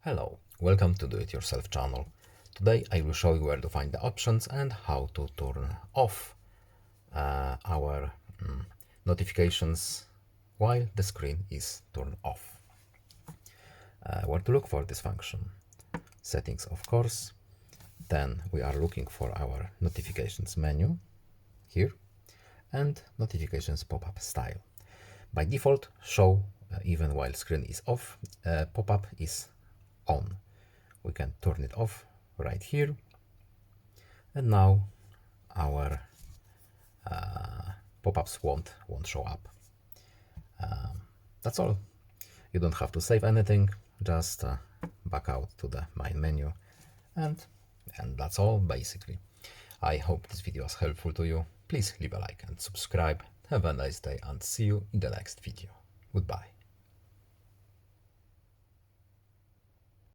Hello, welcome to Do It Yourself channel. Today I will show you where to find the options and how to turn off our notifications while the screen is turned off. Where to look for this function? Settings, of course. Then we are looking for our notifications menu here and notifications pop-up style. By default, show even while screen is off, pop-up is on. We can turn it off right here, and now our pop-ups won't show up. That's all. You don't have to save anything, just back out to the main menu, and that's all basically. I hope this video was helpful to you. Please leave a like and subscribe. Have a nice day and see you in the next video. Goodbye.